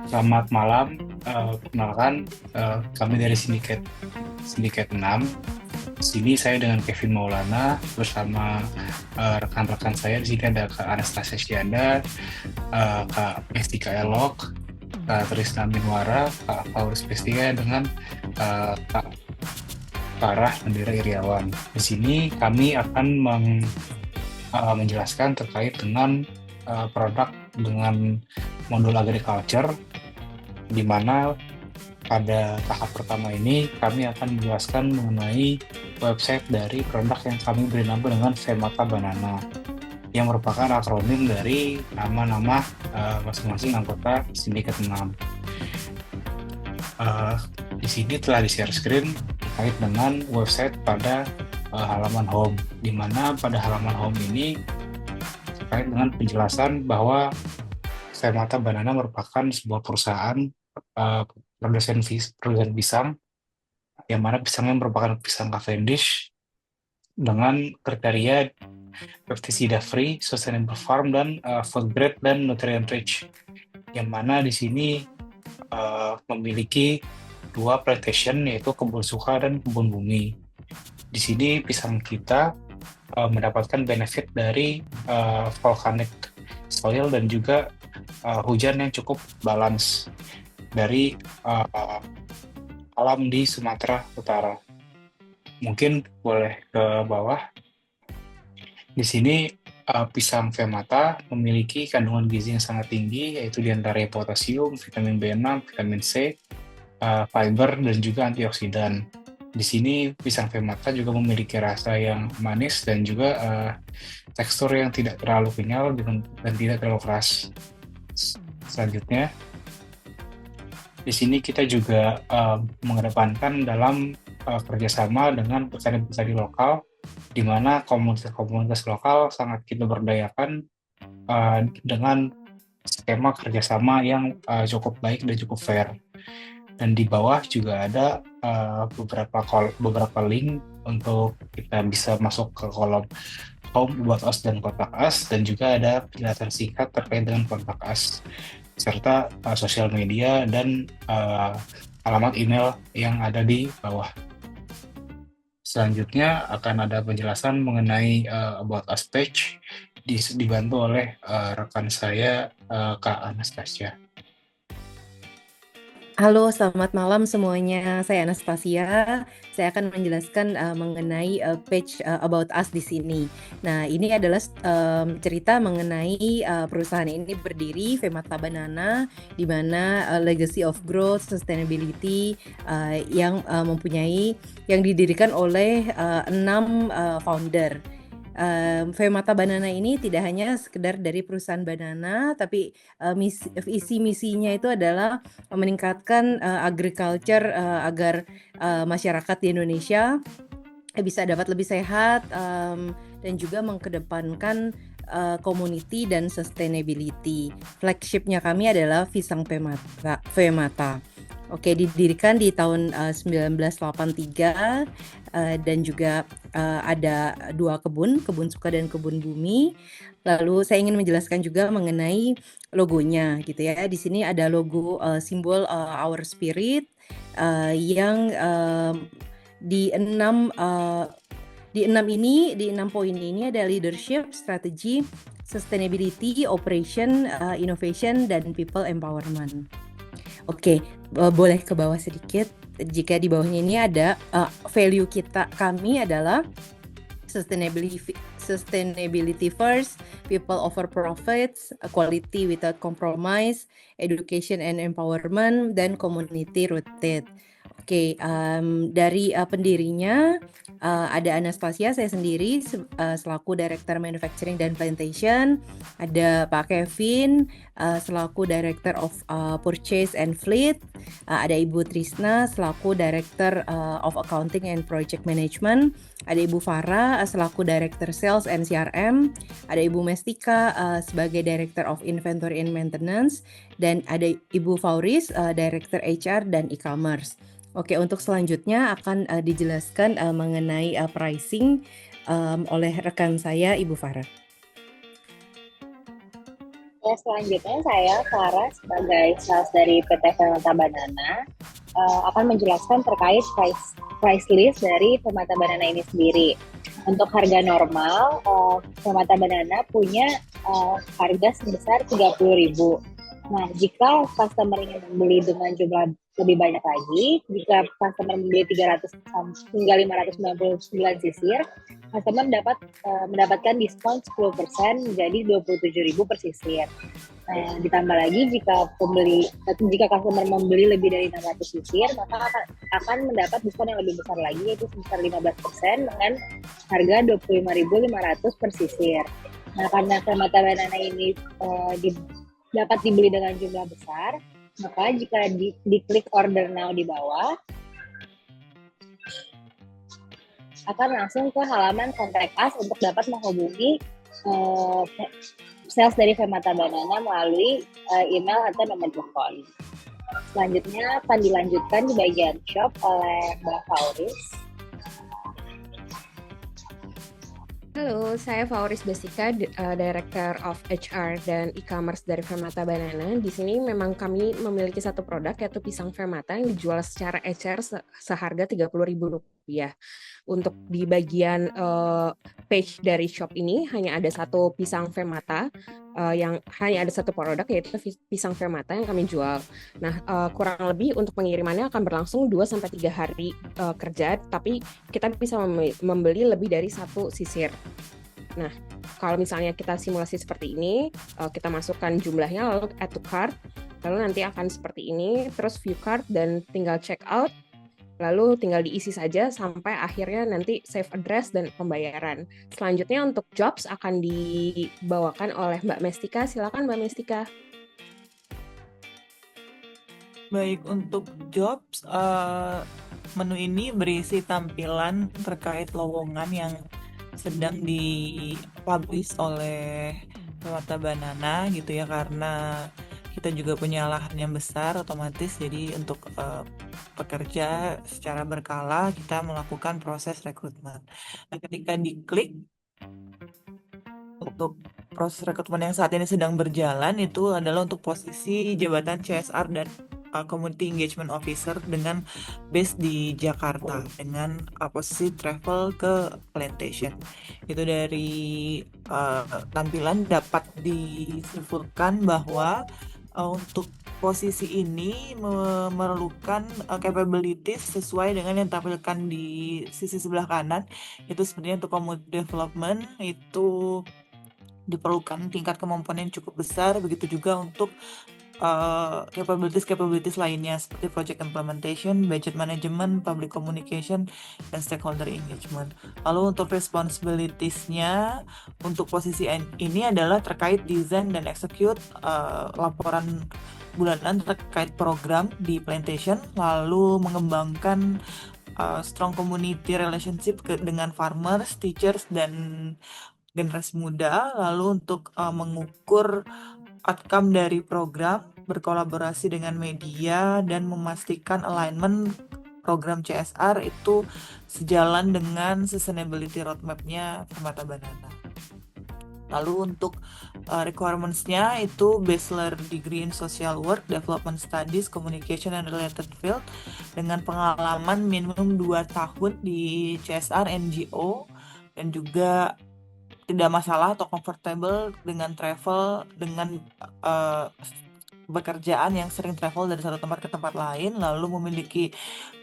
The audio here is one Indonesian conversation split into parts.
Selamat malam, perkenalkan, kami dari Sindiket 6. Di sini saya dengan Kevin Maulana bersama rekan-rekan saya. Di sini ada Kak Anastasia Syanda, Kak Mestika Elok, Kak Trisna Minwara, Kak Paulus Pestia dengan Kak Farah Nandira Iriawan. Di sini kami akan menjelaskan terkait dengan produk dengan modul agriculture, di mana pada tahap pertama ini kami akan menjelaskan mengenai website dari produk yang kami beri nama dengan Femata Banana, yang merupakan akronim dari nama-nama masing-masing anggota Sindikat 6. Eh, di sini telah di-share screen terkait dengan website pada halaman home, di mana pada halaman home ini terkait dengan penjelasan bahwa Femata Banana merupakan sebuah perusahaan produsen pisang, yang mana pisangnya merupakan pisang Cavendish dengan kriteria pesticida free, sustainable farm, dan food grade dan nutrient rich, yang mana di sini memiliki dua plantation, yaitu kebun suka dan kebun bumi. Di sini pisang kita mendapatkan benefit dari volcanic soil dan juga hujan yang cukup balance dari alam di Sumatera Utara. Mungkin boleh ke bawah. Di sini pisang Femata memiliki kandungan gizi yang sangat tinggi, yaitu diantaranya potasium, vitamin B6, vitamin C, fiber, dan juga antioksidan. Di sini pisang Femata juga memiliki rasa yang manis dan juga tekstur yang tidak terlalu kenyal dan tidak terlalu keras. Selanjutnya, di sini kita juga mengedepankan dalam kerjasama dengan petani-petani lokal, di mana komunitas-komunitas lokal sangat kita berdayakan dengan skema kerjasama yang cukup baik dan cukup fair. Dan di bawah juga ada beberapa link untuk kita bisa masuk ke kolom home buat us dan kontak us, dan juga ada penjelasan singkat terkait dengan kontak us serta sosial media dan alamat email yang ada di bawah. Selanjutnya akan ada penjelasan mengenai about us page, dibantu oleh rekan saya, Kak Anastasia. Halo, selamat malam semuanya. Saya Anastasia. Saya akan menjelaskan mengenai page About Us di sini. Nah, ini adalah cerita mengenai perusahaan ini berdiri, Femata Banana, di mana legacy of growth, sustainability yang didirikan oleh 6 founder. Femata Banana ini tidak hanya sekedar dari perusahaan banana, tapi visi misinya itu adalah meningkatkan agriculture agar masyarakat di Indonesia bisa dapat lebih sehat, dan juga mengedepankan community dan sustainability. Flagshipnya kami adalah Pisang Femata. Oke, didirikan di tahun 1983 dan juga ada 2 kebun suka dan kebun bumi. Lalu saya ingin menjelaskan juga mengenai logonya gitu ya. Di sini ada logo simbol our spirit yang di 6 poin ini ada leadership, strategy, sustainability, operation, innovation, dan people empowerment. Oke, boleh ke bawah sedikit. Jika di bawahnya ini ada value kami adalah sustainability first, people over profits, quality without compromise, education and empowerment, dan community rooted. Oke, dari pendirinya ada Anastasia, saya sendiri selaku Director Manufacturing dan Plantation, ada Pak Kevin selaku Director of Purchase and Fleet, ada Ibu Trisna selaku Director of Accounting and Project Management, ada Ibu Farah selaku Director Sales and CRM, ada Ibu Mestika sebagai Director of Inventory and Maintenance, dan ada Ibu Fauris Director HR dan E-commerce. Oke, untuk selanjutnya akan dijelaskan mengenai pricing oleh rekan saya, Ibu Farah. Ya, selanjutnya saya Farah sebagai sales dari PT Fermata Banana akan menjelaskan terkait price list dari Fermata Banana ini sendiri. Untuk harga normal, Fermata Banana punya harga sebesar 30.000. Nah, jika customer ingin membeli dengan jumlah lebih banyak lagi, jika customer membeli 300 hingga 599 sisir, customer mendapatkan diskon 10% menjadi 27.000 per sisir. Nah, ditambah lagi jika customer membeli lebih dari 600 sisir, maka akan mendapat diskon yang lebih besar lagi, yaitu sebesar 15% dengan harga 25.500 per sisir. Nah, karena Fermata Banana ini dapat dibeli dengan jumlah besar, maka jika diklik order now di bawah, akan langsung ke halaman kontak us untuk dapat menghubungi sales dari Fermata Banana melalui email atau nomor telepon. Selanjutnya akan dilanjutkan di bagian shop oleh Mbak Fauris. Halo, saya Fauris Besika, Director of HR dan E-commerce dari Fermata Banana. Di sini memang kami memiliki satu produk yaitu pisang Fermata yang dijual secara ecer seharga Rp30.000. Untuk di bagian page dari shop ini hanya ada satu pisang Fermata, yang hanya ada satu produk yaitu pisang Fermata yang kami jual. Nah, kurang lebih untuk pengirimannya akan berlangsung 2-3 hari kerja, tapi kita bisa membeli lebih dari satu sisir. Nah, kalau misalnya kita simulasi seperti ini, kita masukkan jumlahnya lalu add to cart, lalu nanti akan seperti ini, terus view cart dan tinggal check out, lalu tinggal diisi saja sampai akhirnya nanti save address dan pembayaran. Selanjutnya untuk jobs akan dibawakan oleh Mbak Mestika. Silakan Mbak Mestika. Baik, untuk jobs, menu ini berisi tampilan terkait lowongan yang sedang dipublish oleh Fermata Banana gitu ya, karena kita juga punya lahan yang besar otomatis, jadi untuk pekerja secara berkala kita melakukan proses rekrutmen. Nah, ketika diklik untuk proses rekrutmen yang saat ini sedang berjalan itu adalah untuk posisi jabatan CSR dan Community Engagement Officer dengan base di Jakarta dengan posisi travel ke Plantation. Itu dari tampilan dapat disimpulkan bahwa untuk posisi ini memerlukan capabilities sesuai dengan yang ditampilkan di sisi sebelah kanan. Itu sebenarnya untuk community development itu diperlukan tingkat kemampuan yang cukup besar, begitu juga untuk capabilities lainnya seperti project implementation, budget management, public communication, dan stakeholder engagement. Lalu untuk responsibilities-nya untuk posisi ini adalah terkait design dan execute laporan bulanan terkait program di Plantation, lalu mengembangkan strong community relationship dengan farmers, teachers, dan generasi muda, lalu untuk mengukur outcome dari program, berkolaborasi dengan media, dan memastikan alignment program CSR itu sejalan dengan sustainability roadmap-nya Fermata Banana. Lalu untuk requirements-nya itu bachelor degree in social work, development studies, communication and related field dengan pengalaman minimum 2 tahun di CSR NGO, dan juga tidak masalah atau comfortable dengan travel, dengan pekerjaan yang sering travel dari satu tempat ke tempat lain, lalu memiliki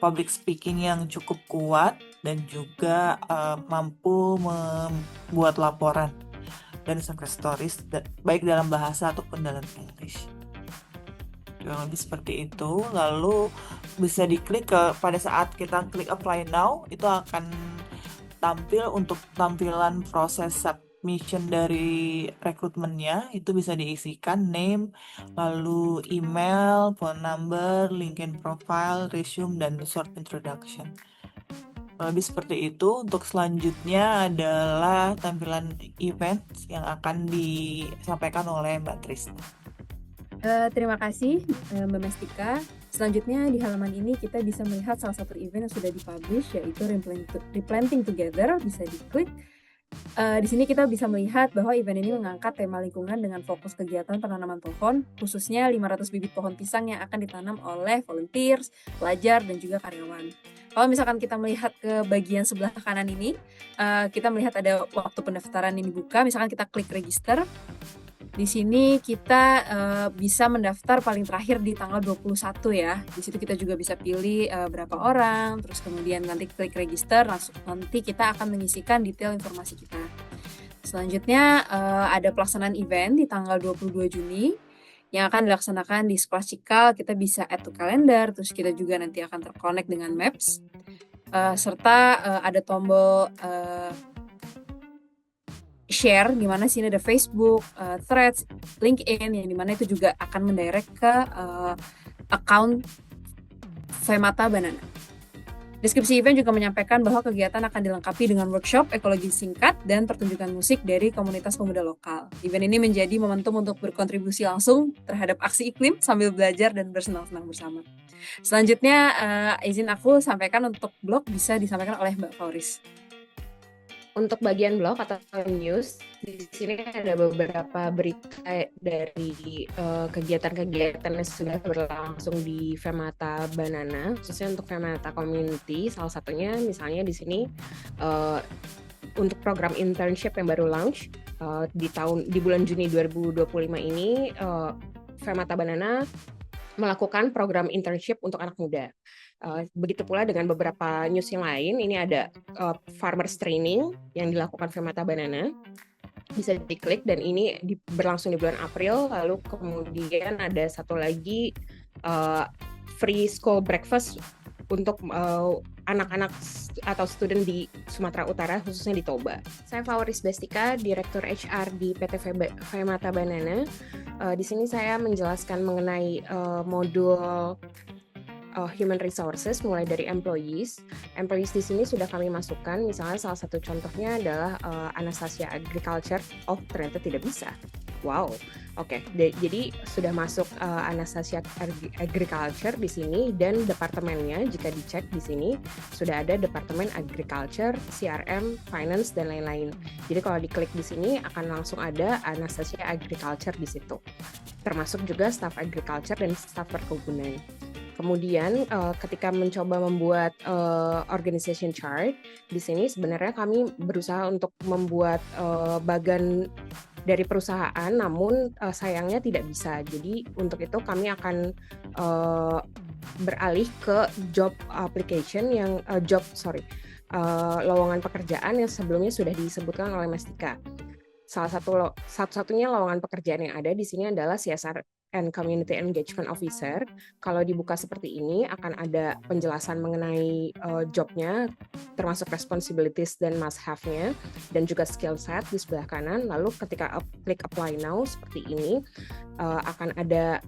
public speaking yang cukup kuat, dan juga mampu membuat laporan dan success stories baik dalam bahasa ataupun dalam English. Kurang lebih seperti itu. Lalu bisa diklik pada saat kita klik apply now, itu akan tampil untuk tampilan proses submission dari rekrutmennya. Itu bisa diisikan name, lalu email, phone number, LinkedIn profile, resume, dan short introduction. Lebih seperti itu. Untuk selanjutnya adalah tampilan event yang akan disampaikan oleh Mbak Trisna. Terima kasih Mbak Mestika. Selanjutnya di halaman ini kita bisa melihat salah satu event yang sudah dipublish, yaitu Replanting Together. Bisa diklik Di sini kita bisa melihat bahwa event ini mengangkat tema lingkungan dengan fokus kegiatan penanaman pohon, khususnya 500 bibit pohon pisang yang akan ditanam oleh volunteers, pelajar, dan juga karyawan. Kalau misalkan kita melihat ke bagian sebelah kanan ini, kita melihat ada waktu pendaftaran yang dibuka, misalkan kita klik register. Di sini kita bisa mendaftar paling terakhir di tanggal 21 ya. Di situ kita juga bisa pilih berapa orang, terus kemudian nanti klik register, nanti kita akan mengisikan detail informasi kita. Selanjutnya ada pelaksanaan event di tanggal 22 Juni yang akan dilaksanakan di Sekolah Cikal. Kita bisa add to calendar, terus kita juga nanti akan terkonek dengan Maps, serta ada tombol share, di mana sini ada Facebook, Threads, LinkedIn, yang dimana itu juga akan mendirect ke account Femata Banana. Deskripsi event juga menyampaikan bahwa kegiatan akan dilengkapi dengan workshop ekologi singkat dan pertunjukan musik dari komunitas pemuda lokal. Event ini menjadi momentum untuk berkontribusi langsung terhadap aksi iklim sambil belajar dan bersenang-senang bersama. Selanjutnya, izin aku sampaikan untuk blog bisa disampaikan oleh Mbak Fauris. Untuk bagian blog atau news, di sini ada beberapa berita dari kegiatan-kegiatan yang sudah berlangsung di Femata Banana, khususnya untuk Femata Community. Salah satunya misalnya di sini untuk program internship yang baru launch di bulan Juni 2025 ini, Femata Banana melakukan program internship untuk anak muda. Begitu pula dengan beberapa news yang lain, ini ada farmers training yang dilakukan Femata Banana, bisa diklik, dan ini berlangsung di bulan April. Lalu kemudian ada satu lagi free school breakfast untuk anak-anak atau student di Sumatera Utara, khususnya di Toba. Saya Fauris Bestika, Direktur HR di PT Femata Banana. Di sini saya menjelaskan mengenai modul human resources, mulai dari employees. Employees di sini sudah kami masukkan, misalnya salah satu contohnya adalah Anastasia Agriculture. Oh, ternyata tidak bisa. Wow, oke. Jadi sudah masuk Anastasia Agriculture di sini, dan departemennya jika dicek di sini sudah ada departemen Agriculture, CRM, Finance, dan lain-lain. Jadi kalau diklik di sini akan langsung ada Anastasia Agriculture di situ. Termasuk juga staff agriculture dan staff perkebunan. Kemudian ketika mencoba membuat organization chart, di sini sebenarnya kami berusaha untuk membuat bagan dari perusahaan, namun sayangnya tidak bisa. Jadi untuk itu kami akan beralih ke job application yang lowongan pekerjaan yang sebelumnya sudah disebutkan oleh Mestika. Satu-satunya lowongan pekerjaan yang ada di sini adalah CSR and Community Engagement Officer. Kalau dibuka seperti ini akan ada penjelasan mengenai jobnya, termasuk responsibilities dan must have-nya, dan juga skill set di sebelah kanan. Lalu ketika klik apply now seperti ini, akan ada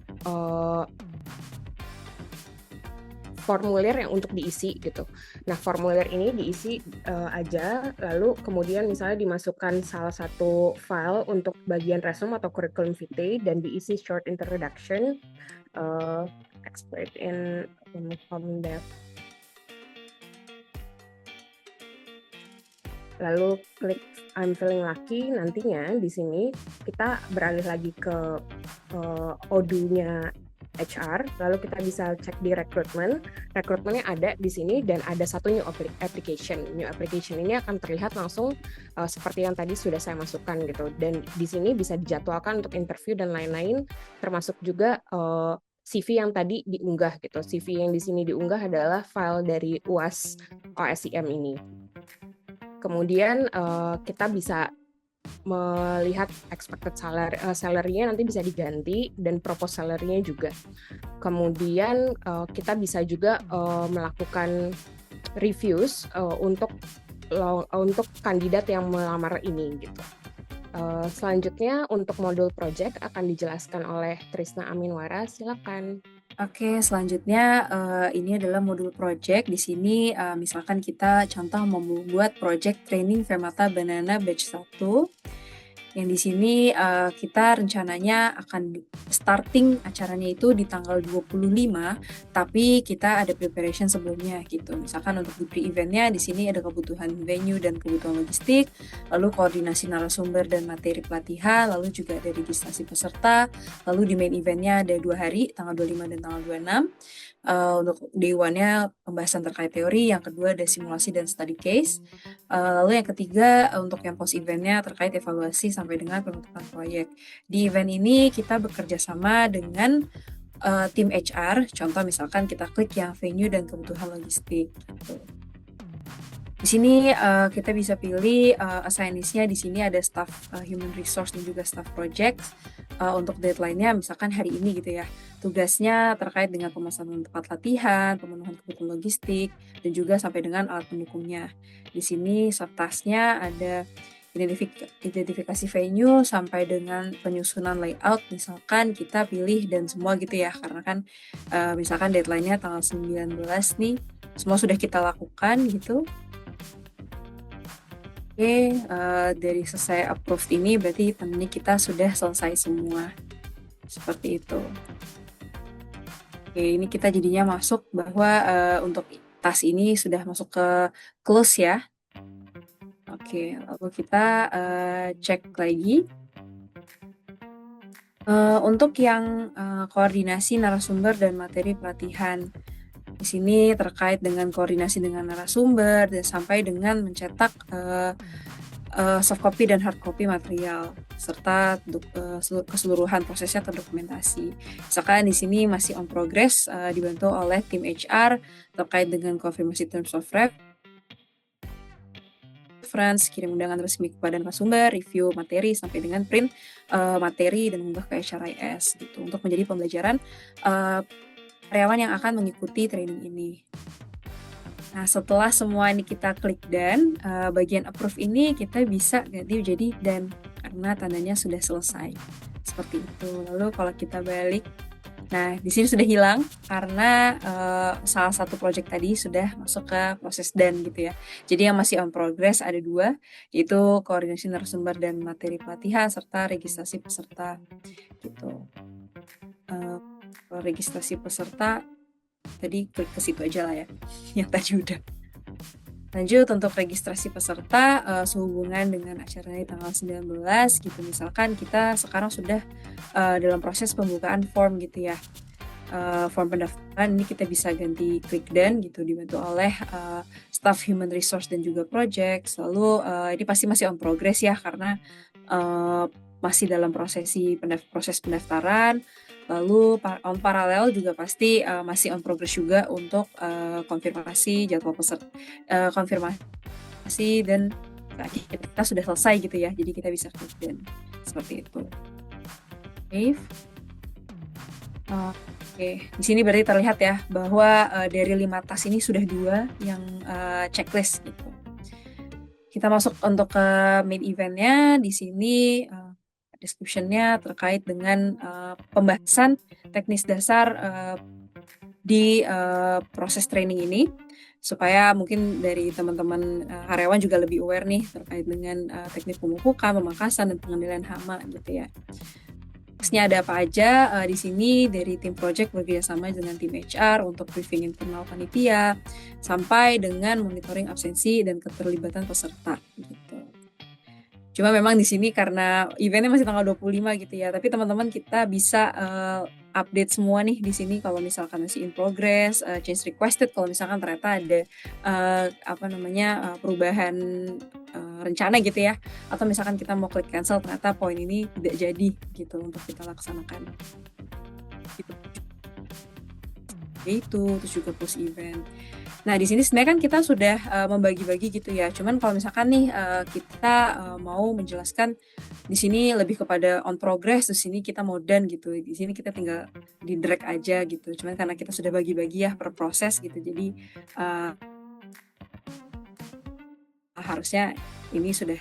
formulir yang untuk diisi gitu. Nah, formulir ini diisi aja, lalu kemudian misalnya dimasukkan salah satu file untuk bagian resume atau curriculum vitae, dan diisi short introduction, expert in Comdev. Lalu klik I'm feeling lucky. Nantinya di sini kita beralih lagi ke ODU-nya HR, lalu kita bisa cek di rekrutmennya ada di sini, dan ada satu new application. New application ini akan terlihat langsung seperti yang tadi sudah saya masukkan gitu, dan di sini bisa dijadwalkan untuk interview dan lain-lain, termasuk juga CV yang tadi diunggah gitu. CV yang di sini diunggah adalah file dari UAS OSIM ini. Kemudian kita bisa melihat expected salary-nya nanti bisa diganti, dan proposed salary-nya juga. Kemudian kita bisa juga melakukan reviews untuk kandidat yang melamar ini gitu. Selanjutnya untuk modul project akan dijelaskan oleh Trisna Aminwara. Silakan. Oke, selanjutnya ini adalah modul project. Di sini misalkan kita contoh membuat project training Femata Banana batch 1. Yang di sini kita rencananya akan starting acaranya itu di tanggal 25, tapi kita ada preparation sebelumnya gitu. Misalkan untuk di pre-eventnya di sini ada kebutuhan venue dan kebutuhan logistik, lalu koordinasi narasumber dan materi pelatihan, lalu juga ada registrasi peserta, lalu di main eventnya ada 2 hari, tanggal 25 dan tanggal 26. Untuk day one-nya pembahasan terkait teori, yang kedua ada simulasi dan study case. Lalu yang ketiga untuk yang post eventnya terkait evaluasi sampai dengan penutupan proyek. Di event ini kita bekerja sama dengan tim HR, contoh misalkan kita klik yang venue dan kebutuhan logistik. Gitu. Di sini kita bisa pilih assignees-nya. Di sini ada staff human resource dan juga staff projects. Untuk deadline-nya misalkan hari ini gitu ya. Tugasnya terkait dengan pemesanan tempat latihan, pemenuhan kebutuhan logistik, dan juga sampai dengan alat pendukungnya. Di sini subtask-nya ada identifikasi venue sampai dengan penyusunan layout. Misalkan kita pilih dan semua gitu ya, karena kan misalkan deadline-nya tanggal 19 nih, semua sudah kita lakukan gitu. Oke, dari selesai approved ini berarti tandanya kita sudah selesai semua. Seperti itu. Oke, ini kita jadinya masuk bahwa untuk tas ini sudah masuk ke close ya. Oke, lalu kita cek lagi. Untuk yang koordinasi narasumber dan materi pelatihan. Di sini terkait dengan koordinasi dengan narasumber dan sampai dengan mencetak soft copy dan hard copy material serta keseluruhan prosesnya terdokumentasi. Misalkan di sini masih on progress dibantu oleh tim HR terkait dengan konfirmasi terms of reference, kirim undangan resmi kepada narasumber, review materi sampai dengan print materi dan unggah ke HRIS gitu untuk menjadi pembelajaran karyawan yang akan mengikuti training ini. Nah, setelah semua ini kita klik done, bagian approve ini kita bisa ganti menjadi done karena tandanya sudah selesai. Seperti itu. Lalu kalau kita balik, nah di sini sudah hilang karena salah satu project tadi sudah masuk ke proses done gitu ya. Jadi yang masih on progress ada 2, yaitu koordinasi narasumber dan materi pelatihan serta registrasi peserta gitu. Registrasi peserta tadi klik ke situ aja lah ya yang tadi udah. Lanjut untuk registrasi peserta sehubungan dengan acara di tanggal 19 gitu, misalkan kita sekarang sudah dalam proses pembukaan form gitu ya. Form pendaftaran ini kita bisa ganti klik done gitu dibantu oleh staff human resource dan juga project. Lalu ini pasti masih on progress ya karena masih dalam proses pendaftaran. Lalu on paralel juga pasti masih on progress juga untuk konfirmasi jadwal peserta, konfirmasi dan kita sudah selesai gitu ya. Jadi kita bisa klik dan seperti itu. Save. Oke, di sini berarti terlihat ya bahwa dari 5 tas ini sudah 2 yang checklist gitu. Kita masuk untuk ke main eventnya. Di sini description-nya terkait dengan pembahasan teknis dasar di proses training ini supaya mungkin dari teman-teman karyawan juga lebih aware nih terkait dengan teknik pemupukan, pemangkasan dan pengendalian hama gitu ya. Teksnya ada apa aja di sini dari tim project bekerjasama dengan tim HR untuk briefing internal panitia sampai dengan monitoring absensi dan keterlibatan peserta gitu. Cuma memang di sini karena eventnya masih tanggal 25 gitu ya, tapi teman-teman kita bisa update semua nih di sini kalau misalkan masih in progress, change requested kalau misalkan ternyata ada perubahan rencana gitu ya, atau misalkan kita mau klik cancel ternyata poin ini tidak jadi gitu untuk kita laksanakan. Gitu. Itu terus juga post event. Nah, di sini sebenarnya kan kita sudah membagi-bagi gitu ya. Cuman kalau misalkan nih kita mau menjelaskan di sini lebih kepada on progress, di sini kita mau done gitu. Di sini kita tinggal di drag aja gitu. Cuman karena kita sudah bagi-bagi ya per proses gitu. Jadi harusnya ini sudah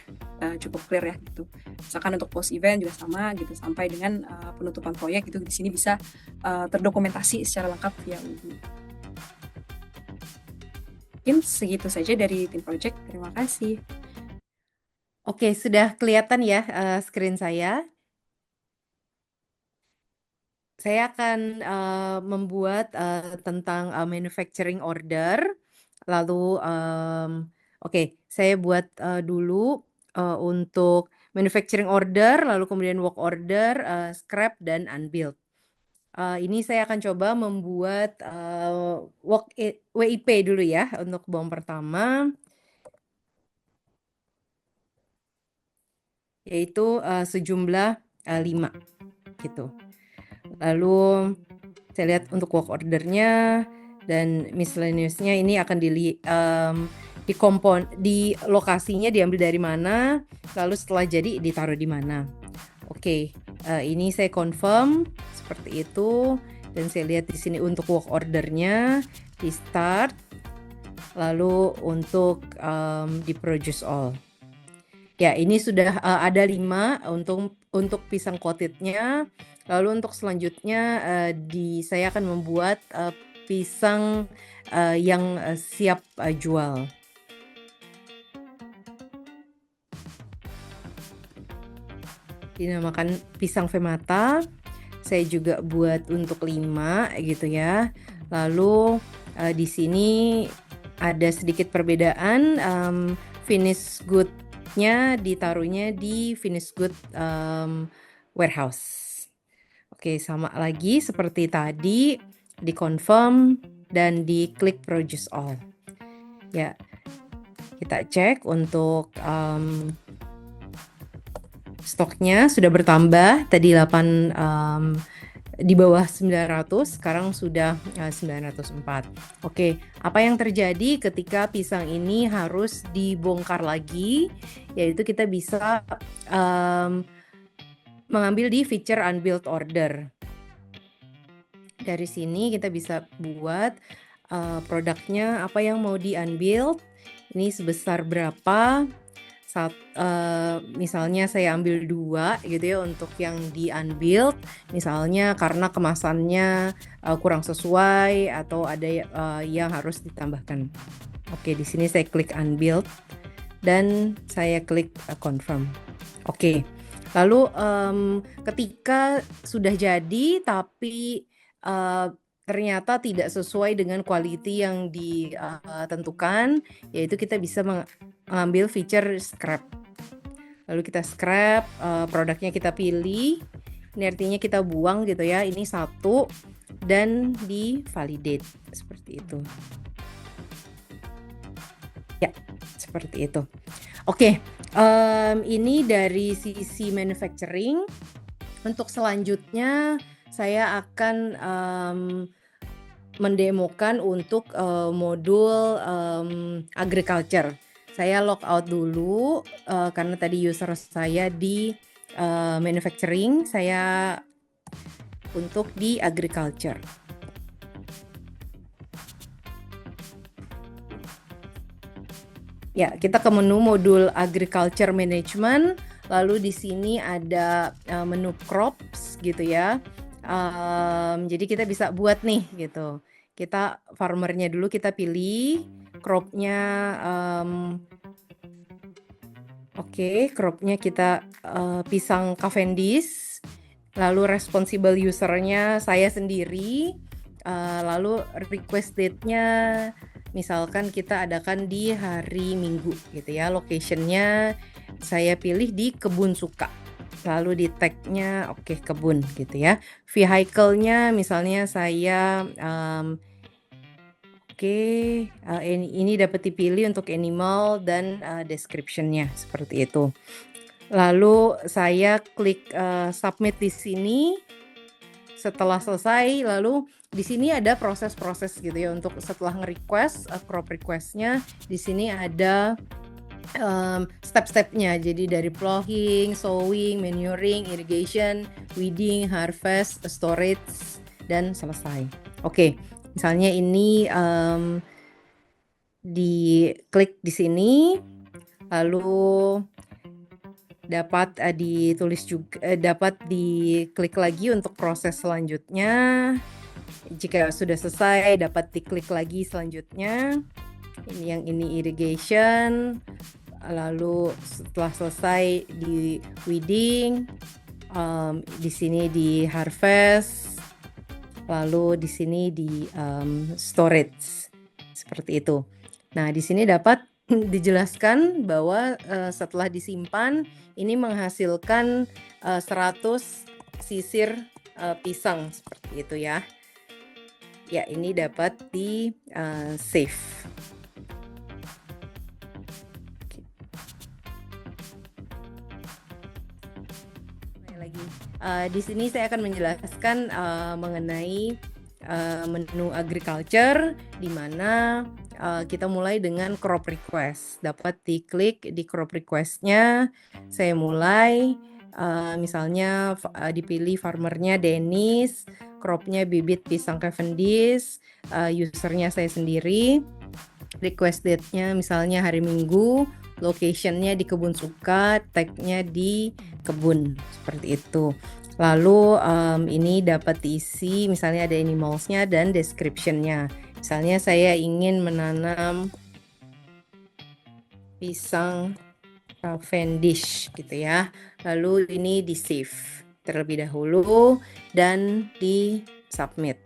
cukup clear ya gitu. Misalkan untuk post event juga sama gitu sampai dengan penutupan proyek gitu di sini bisa terdokumentasi secara lengkap via UBU. Mungkin segitu saja dari tim project. Terima kasih. Oke, sudah kelihatan ya screen saya. Saya akan membuat tentang manufacturing order. Lalu, oke, saya buat dulu untuk manufacturing order, lalu kemudian work order, scrap, dan unbilled. Ini saya akan coba membuat WIP dulu ya untuk BOM pertama, yaitu sejumlah 5 gitu. Lalu saya lihat untuk work ordernya dan miscellaneous-nya ini akan di lokasinya diambil dari mana, lalu setelah jadi ditaruh di mana. Oke, ini saya confirm seperti itu, dan saya lihat di sini untuk work ordernya di start, lalu untuk di produce all. Ya, ini sudah ada 5 untuk pisang coated-nya. Lalu untuk selanjutnya saya akan membuat pisang yang siap jual. Dinamakan pisang Femata. Saya juga buat untuk 5 gitu ya. Lalu di sini ada sedikit perbedaan, finish good-nya ditaruhnya di finish good warehouse. Oke, sama lagi seperti tadi, di confirm dan di klik produce all. Ya, kita cek untuk stoknya sudah bertambah, tadi 8 di bawah 900, sekarang sudah 904. Oke, apa yang terjadi ketika pisang ini harus dibongkar lagi, yaitu kita bisa mengambil di feature unbilled order. Dari sini kita bisa buat produknya apa yang mau di unbilled, ini sebesar berapa. Misalnya saya ambil 2 gitu ya untuk yang di unbilled, misalnya karena kemasannya kurang sesuai atau ada yang harus ditambahkan. Oke, di sini saya klik unbilled dan saya klik confirm. Oke, lalu ketika sudah jadi tapi ternyata tidak sesuai dengan quality yang ditentukan, yaitu kita bisa mengambil feature scrap. Lalu kita scrap, produknya kita pilih, ini artinya kita buang gitu ya, ini 1 dan di validate seperti itu. Ya, seperti itu. Oke, ini dari sisi manufacturing. Untuk selanjutnya saya akan mendemokan untuk modul agriculture. Saya log out dulu karena tadi user saya di manufacturing, saya untuk di agriculture. Ya, kita ke menu modul agriculture management, lalu di sini ada menu crops gitu ya. Jadi kita bisa buat nih gitu. Kita farmernya dulu kita pilih, cropnya oke, cropnya kita pisang Cavendish, lalu responsible usernya saya sendiri, lalu request date-nya misalkan kita adakan di hari Minggu gitu ya, location-nya saya pilih di Kebun Suka. Lalu di tag-nya oke kebun gitu ya. Vehicle-nya misalnya saya ini dapat dipilih untuk animal dan description-nya seperti itu. Lalu saya klik submit di sini. Setelah selesai, lalu di sini ada proses-proses gitu ya untuk setelah nge-request crop request-nya. Di sini ada step-stepnya, jadi dari plowing, sowing, manuring, irrigation, weeding, harvest, storage, dan selesai. Oke, misalnya ini diklik di sini, lalu dapat ditulis juga, dapat diklik lagi untuk proses selanjutnya. Jika sudah selesai, dapat diklik lagi selanjutnya. Ini yang ini irrigation. lalu setelah selesai di weeding, di sini di harvest, lalu di sini di storage seperti itu. Nah, di sini dapat dijelaskan bahwa setelah disimpan ini menghasilkan 100 sisir pisang seperti itu ya. Ya, ini dapat di save. Lagi. Di sini saya akan menjelaskan mengenai menu agriculture, di mana kita mulai dengan crop request. Dapat diklik di crop request-nya. Saya mulai, misalnya dipilih farmernya Dennis, cropnya bibit pisang Cavendish, usernya saya sendiri, request date-nya misalnya hari Minggu, location-nya di Kebun Suka, tag-nya di kebun, seperti itu. Lalu ini dapat diisi, misalnya ada animals-nya dan description-nya. Misalnya saya ingin menanam pisang Cavendish gitu ya. Lalu ini di save terlebih dahulu dan di submit.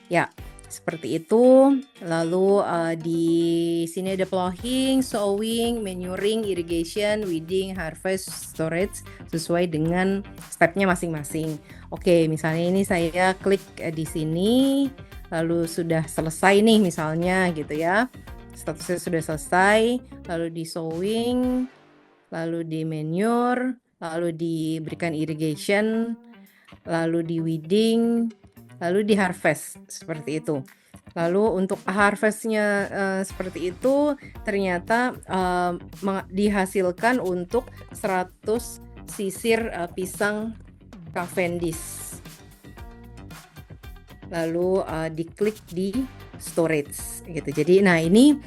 Ya, seperti itu. Lalu di sini ada plowing, sowing, manuring, irrigation, weeding, harvest, storage sesuai dengan stepnya masing-masing. Oke, misalnya ini saya klik di sini, lalu sudah selesai nih misalnya gitu ya. Statusnya sudah selesai, lalu di sowing, lalu di manure, lalu diberikan irrigation, lalu di weeding, lalu di harvest seperti itu. Lalu untuk harvestnya seperti itu ternyata dihasilkan untuk 100 sisir pisang Cavendish. Lalu diklik di storage gitu. Jadi nah ini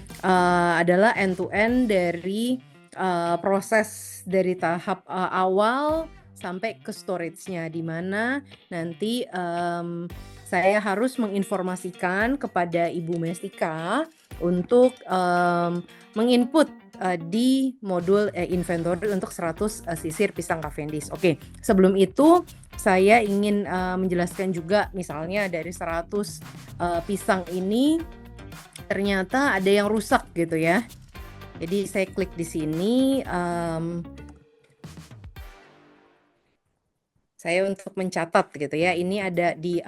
adalah end to end dari proses dari tahap awal sampai ke storage-nya, di mana nanti saya harus menginformasikan kepada Ibu Mestika untuk menginput di modul inventory untuk 100 sisir pisang Cavendish. Oke, sebelum itu saya ingin menjelaskan juga, misalnya dari 100 pisang ini ternyata ada yang rusak gitu ya. Jadi saya klik di sini, saya untuk mencatat gitu ya. Ini ada di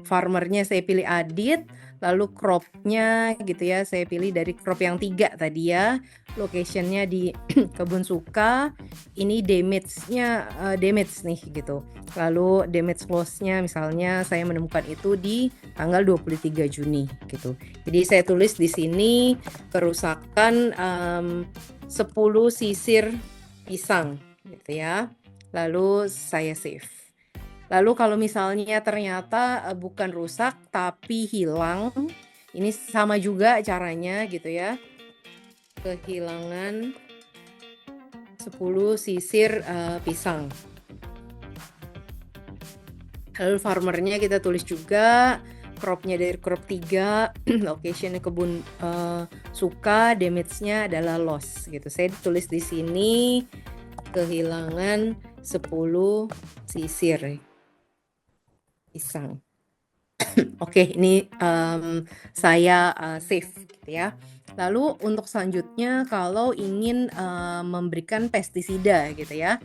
farmernya saya pilih Adit, lalu cropnya gitu ya, saya pilih dari crop yang 3 tadi ya. Locationnya di Kebun Suka. Ini damage-nya damage nih gitu. Lalu damage loss-nya misalnya saya menemukan itu di tanggal 23 Juni gitu. Jadi saya tulis di sini kerusakan 10 sisir pisang gitu ya. Lalu saya save. Lalu kalau misalnya ternyata bukan rusak tapi hilang, ini sama juga caranya gitu ya. Kehilangan 10 sisir pisang. Lalu farmernya kita tulis juga, cropnya dari crop 3, locationnya Kebun Suka, damage-nya adalah loss gitu. Saya tulis di sini kehilangan 10 sisir pisang. Oke, ini saya save gitu ya. Lalu untuk selanjutnya kalau ingin memberikan pestisida gitu ya,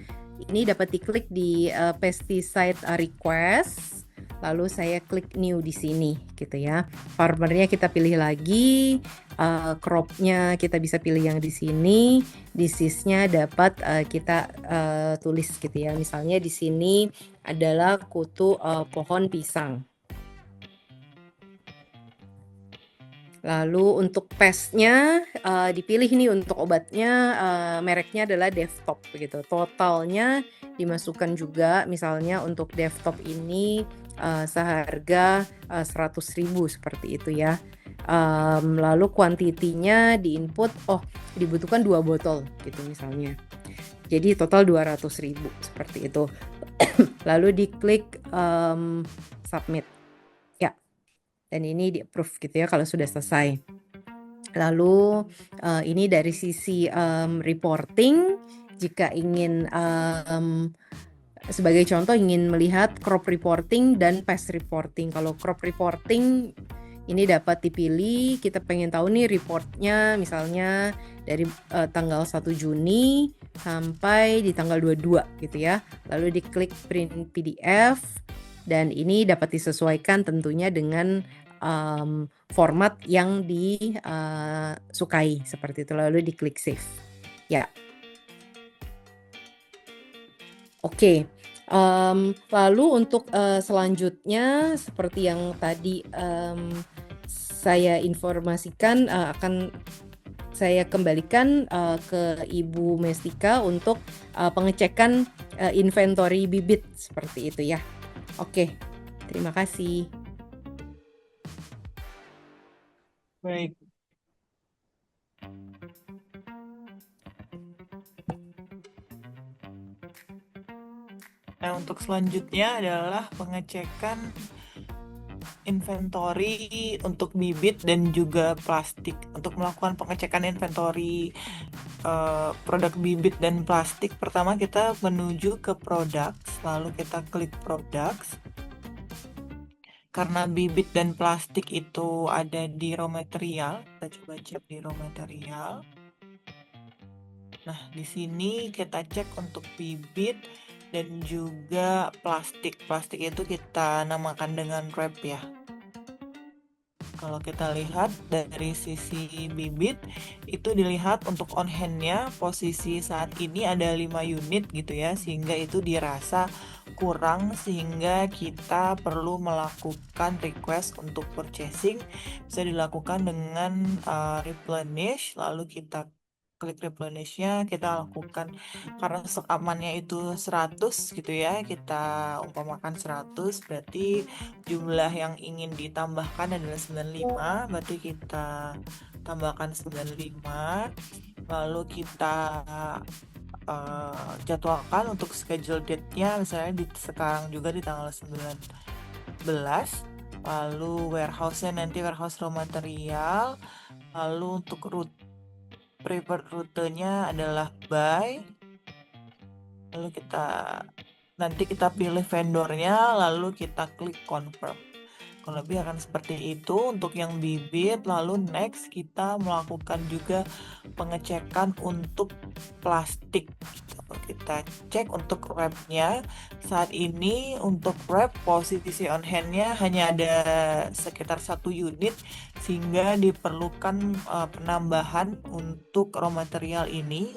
ini dapat diklik di pesticide request. Lalu saya klik new di sini gitu ya. Farmernya kita pilih lagi, cropnya kita bisa pilih yang di sini, disease-nya dapat kita tulis gitu ya. Misalnya di sini adalah kutu pohon pisang. Lalu untuk pestnya dipilih nih, untuk obatnya mereknya adalah Devtop gitu. Totalnya dimasukkan juga, misalnya untuk Devtop ini seharga 100.000 seperti itu ya. Lalu kuantitinya diinput, dibutuhkan 2 botol gitu misalnya. Jadi total 200.000 seperti itu. Lalu diklik submit. Dan ini di approve gitu ya kalau sudah selesai. Lalu ini dari sisi reporting, jika ingin sebagai contoh ingin melihat crop reporting dan pest reporting. Kalau crop reporting ini dapat dipilih, kita pengen tahu nih reportnya misalnya dari tanggal 1 Juni sampai di tanggal 22 gitu ya. Lalu diklik print PDF dan ini dapat disesuaikan tentunya dengan format yang disukai seperti itu. Lalu diklik save. Ya. Oke. Lalu untuk selanjutnya seperti yang tadi saya informasikan, akan saya kembalikan ke Ibu Mestika untuk pengecekan inventory bibit seperti itu ya. Oke, terima kasih. Baik. Nah, untuk selanjutnya adalah pengecekan inventory untuk bibit dan juga plastik. Untuk melakukan pengecekan inventory produk bibit dan plastik, pertama kita menuju ke products, lalu kita klik products. Karena bibit dan plastik itu ada di raw material, kita coba cek di raw material. Nah, di sini kita cek untuk bibit dan juga plastik. Plastik itu kita namakan dengan wrap ya. Kalau kita lihat dari sisi bibit, itu dilihat untuk on hand-nya posisi saat ini ada 5 unit gitu ya, sehingga itu dirasa kurang, sehingga kita perlu melakukan request untuk purchasing. Bisa dilakukan dengan replenish, lalu kita klik replenish-nya, kita lakukan karena stok amannya itu 100 gitu ya, kita umpamakan 100, berarti jumlah yang ingin ditambahkan adalah 95, berarti kita tambahkan 95, lalu kita jadwalkan untuk schedule date-nya, misalnya sekarang juga di tanggal 19, lalu warehouse-nya nanti warehouse raw material, lalu untuk preferred rutenya adalah buy, lalu nanti kita pilih vendornya, lalu kita klik confirm. Kalau lebih akan seperti itu untuk yang bibit. Lalu next kita melakukan juga pengecekan untuk plastik. Kita cek untuk wrap-nya. Saat ini untuk wrap posisi on hand-nya hanya ada sekitar 1 unit, sehingga diperlukan penambahan untuk raw material ini.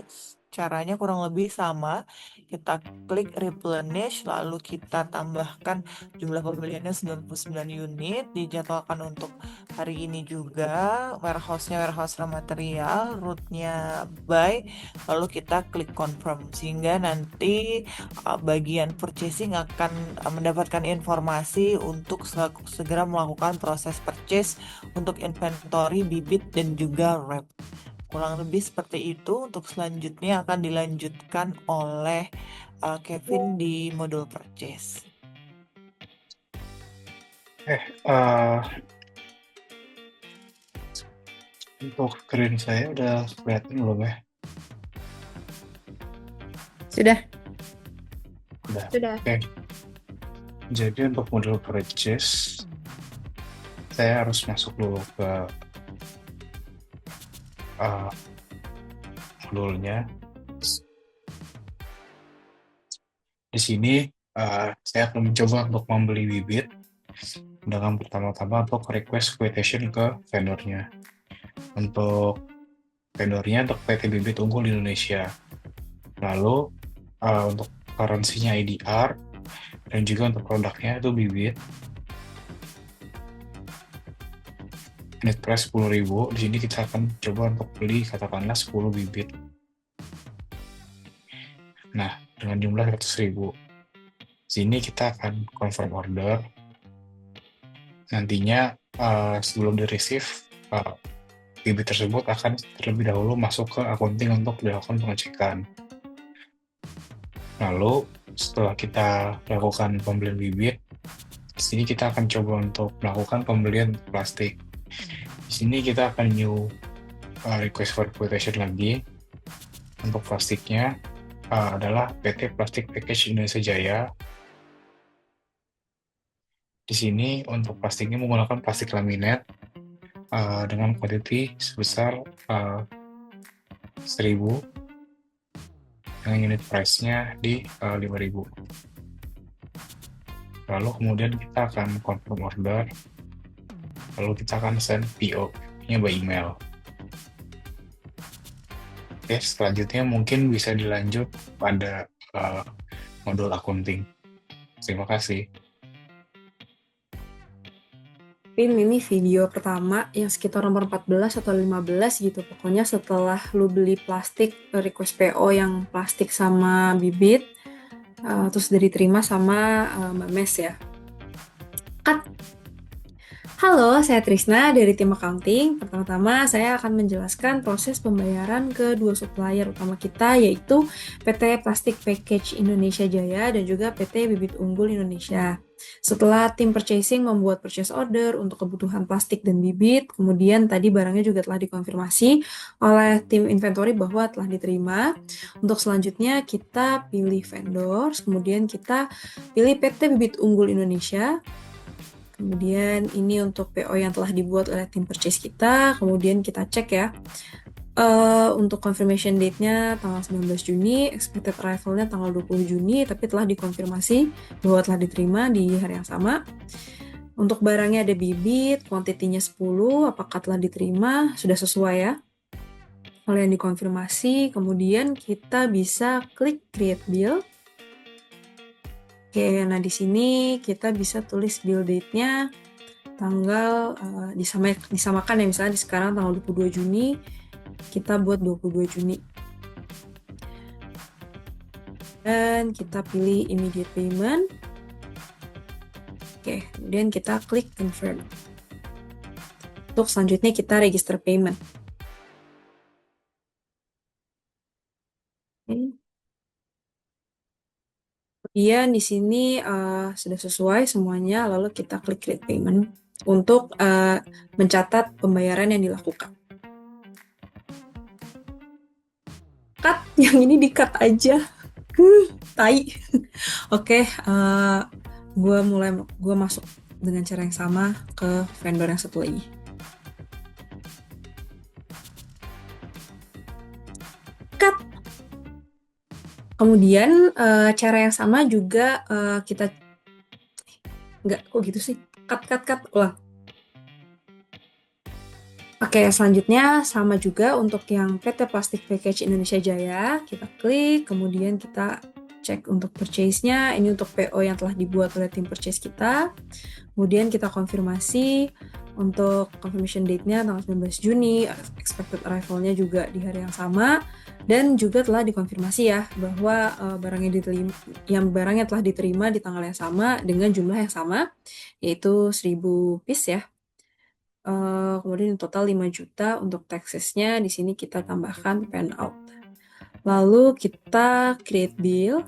Caranya kurang lebih sama, kita klik replenish, lalu kita tambahkan jumlah pembeliannya 99 unit, dijadwalkan untuk hari ini juga, warehouse-nya warehouse raw material, route-nya buy, lalu kita klik confirm, sehingga nanti bagian purchasing akan mendapatkan informasi untuk segera melakukan proses purchase untuk inventory, bibit, dan juga wrap. Kurang lebih seperti itu. Untuk selanjutnya akan dilanjutkan oleh Kevin di modul purchase. Untuk screen saya udah kelihatan belum ya? Sudah. Sudah. Oke. Jadi untuk modul purchase, saya harus masuk dulu ke modulnya. Di sini saya akan mencoba untuk membeli bibit dengan pertama-tama untuk request quotation ke vendornya. Untuk vendornya untuk PT Bibit Unggul Indonesia. Lalu untuk currency-nya IDR dan juga untuk produknya itu bibit. Net price 10.000. Di sini kita akan coba untuk beli katakanlah 10 bibit. Nah, dengan jumlah 100.000. Di sini kita akan confirm order. Nantinya sebelum di-receive, bibit tersebut akan terlebih dahulu masuk ke accounting untuk dilakukan pengecekan. Lalu setelah kita lakukan pembelian bibit, di sini kita akan coba untuk melakukan pembelian plastik. Di sini kita akan new request for quotation lagi. Untuk plastiknya adalah PT Plastik Package Indonesia Jaya. Di sini untuk plastiknya menggunakan plastik laminate dengan quantity sebesar 1000 dengan unit price-nya di 5.000. Lalu kemudian kita akan confirm order, lalu kita akan send PO-nya by email. Oke, selanjutnya mungkin bisa dilanjut pada modul accounting. Terima kasih. Ini video pertama yang sekitar nomor 14 atau 15 gitu. Pokoknya setelah lu beli plastik, request PO yang plastik sama bibit, terus udah diterima sama Mbak Mes ya. Cut. Halo, saya Trisna dari tim accounting. Pertama-tama saya akan menjelaskan proses pembayaran ke dua supplier utama kita, yaitu PT Plastik Package Indonesia Jaya dan juga PT Bibit Unggul Indonesia. Setelah tim purchasing membuat purchase order untuk kebutuhan plastik dan bibit, kemudian tadi barangnya juga telah dikonfirmasi oleh tim inventory bahwa telah diterima. Untuk selanjutnya kita pilih vendors, kemudian kita pilih PT Bibit Unggul Indonesia. Kemudian ini untuk PO yang telah dibuat oleh tim purchase kita. Kemudian kita cek ya. Untuk confirmation date-nya tanggal 19 Juni, expected arrival-nya tanggal 20 Juni, tapi telah dikonfirmasi bahwa telah diterima di hari yang sama. Untuk barangnya ada bibit, kuantitinya 10, apakah telah diterima, sudah sesuai ya. Kalau yang dikonfirmasi, kemudian kita bisa klik create bill. Oke, nah di sini kita bisa tulis bill date-nya tanggal disamakan ya, misalnya sekarang tanggal 22 Juni, kita buat 22 Juni. Dan kita pilih immediate payment. Oke, kemudian kita klik confirm. Untuk selanjutnya kita register payment. Oke. Kemudian di sini sudah sesuai semuanya, lalu kita klik create payment untuk mencatat pembayaran yang dilakukan. Cut, yang ini di-cut aja. Tai. Oke, gue masuk dengan cara yang sama ke vendor yang satu lagi. Cut. Kemudian cara yang sama juga kita kok gitu sih? Cut. Ulang. Oke, selanjutnya sama juga untuk yang PT Plastik Package Indonesia Jaya, kita klik, kemudian kita cek untuk purchase-nya, ini untuk PO yang telah dibuat oleh tim purchase kita, kemudian kita konfirmasi untuk confirmation date-nya tanggal 19 Juni, expected arrival-nya juga di hari yang sama, dan juga telah dikonfirmasi ya, bahwa barangnya telah diterima di tanggal yang sama dengan jumlah yang sama, yaitu 1000 piece ya. Kemudian total 5 juta untuk taxes-nya, di sini kita tambahkan pen out. Lalu kita create bill.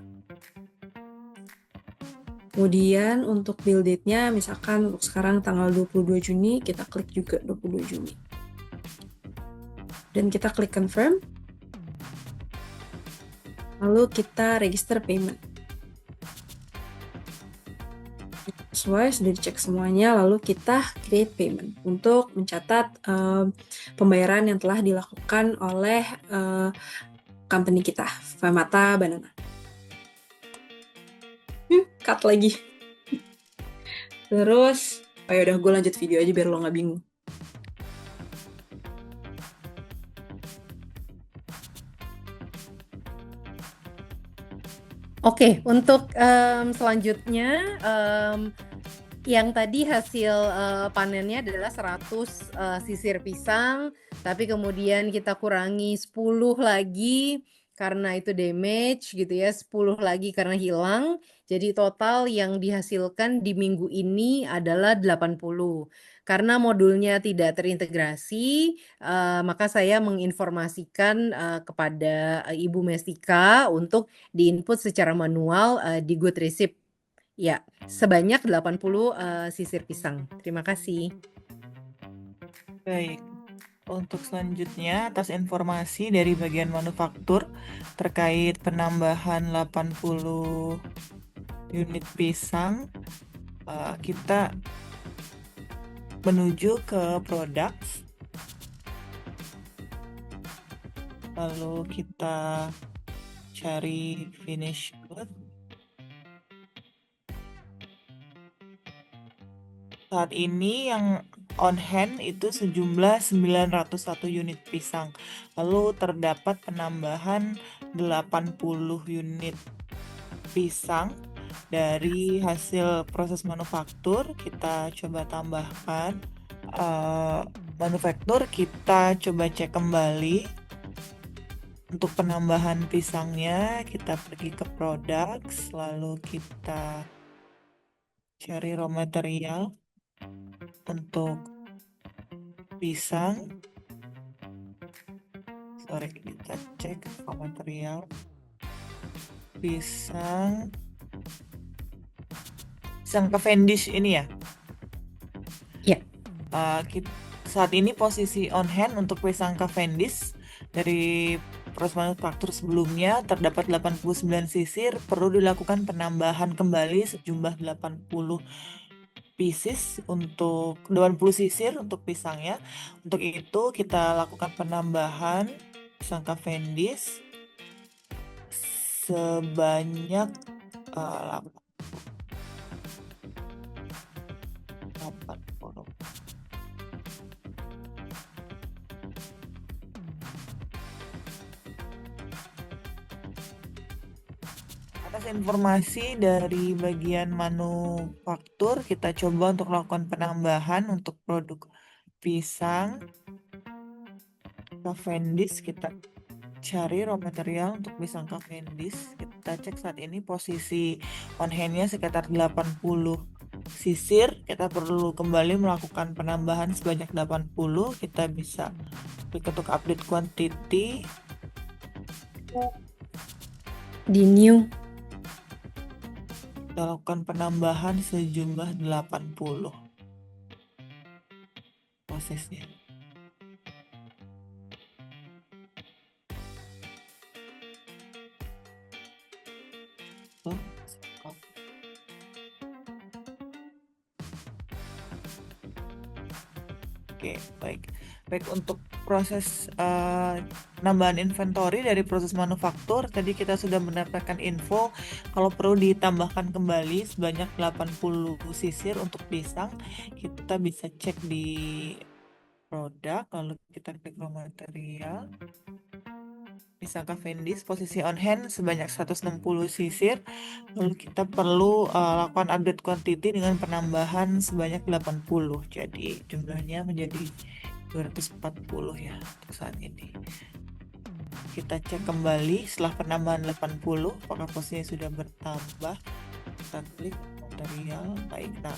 Kemudian untuk bill date-nya, misalkan untuk sekarang tanggal 22 Juni, kita klik juga 22 Juni. Dan kita klik confirm. Lalu kita register payment. Sesuai, sudah dicek semuanya, lalu kita create payment untuk mencatat pembayaran yang telah dilakukan oleh company kita, Fermata Banana. Cut lagi. Terus, udah gue lanjut video aja biar lo nggak bingung. Oke, untuk selanjutnya yang tadi hasil panennya adalah 100 sisir pisang, tapi kemudian kita kurangi 10 lagi karena itu damage gitu ya, 10 lagi karena hilang. Jadi total yang dihasilkan di minggu ini adalah 80. Karena modulnya tidak terintegrasi, maka saya menginformasikan kepada Ibu Mestika untuk diinput secara manual di Good Receipt. Ya, sebanyak 80 sisir pisang. Terima kasih. Baik. Untuk selanjutnya, atas informasi dari bagian manufaktur terkait penambahan 80 unit pisang, kita menuju ke produk. Lalu kita cari finish good. Saat ini yang on hand itu sejumlah 901 unit pisang. Lalu terdapat penambahan 80 unit pisang dari hasil proses manufaktur. Kita coba tambahkan manufaktur, kita coba cek kembali untuk penambahan pisangnya. Kita pergi ke products, lalu kita cari raw material untuk pisang. Kita cek raw material pisang Cavendish ini ya. Ya. Saat ini posisi on hand untuk pisang Cavendish dari proses manufaktur sebelumnya terdapat 89 sisir, perlu dilakukan penambahan kembali sejumlah 80 pieces untuk 80 sisir untuk pisangnya. Untuk itu kita lakukan penambahan pisang Cavendish sebanyak 80. Atas informasi dari bagian manufaktur, kita coba untuk melakukan penambahan untuk produk pisang Cavendish. Kita cari raw material untuk pisang Cavendish. Kita cek saat ini posisi on hand-nya sekitar 80 sisir. Kita perlu kembali melakukan penambahan sebanyak 80. Kita bisa klik untuk update quantity Di new. kita lakukan penambahan sejumlah 80 prosesnya. Oke, baik. Baik, untuk proses penambahan inventory dari proses manufaktur, tadi kita sudah mendapatkan info kalau perlu ditambahkan kembali sebanyak 80 sisir untuk pisang. Kita bisa cek di produk, lalu kita klik raw material. Pisang Cavendish posisi on hand sebanyak 160 sisir. Lalu kita perlu lakukan update quantity dengan penambahan sebanyak 80. Jadi jumlahnya menjadi 240 ya untuk saat ini. Kita cek kembali setelah penambahan 80 apakah posisinya sudah bertambah. Kita klik material. Baik, nah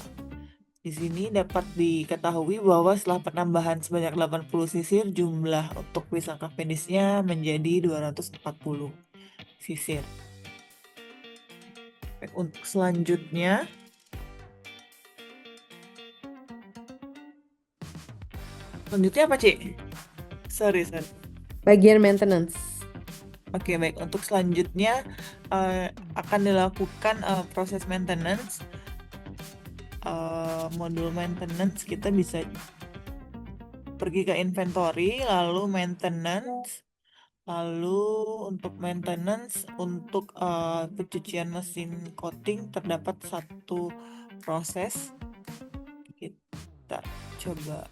di sini dapat diketahui bahwa setelah penambahan sebanyak 80 sisir, jumlah untuk pisang Cavendish-nya menjadi 240 sisir. Baik, untuk selanjutnya apa, Ci? Sorry. Bagian maintenance. Oke, baik. Untuk selanjutnya akan dilakukan proses maintenance. Modul maintenance, kita bisa pergi ke inventory, lalu maintenance, lalu untuk maintenance untuk pencucian mesin coating terdapat satu proses. Kita coba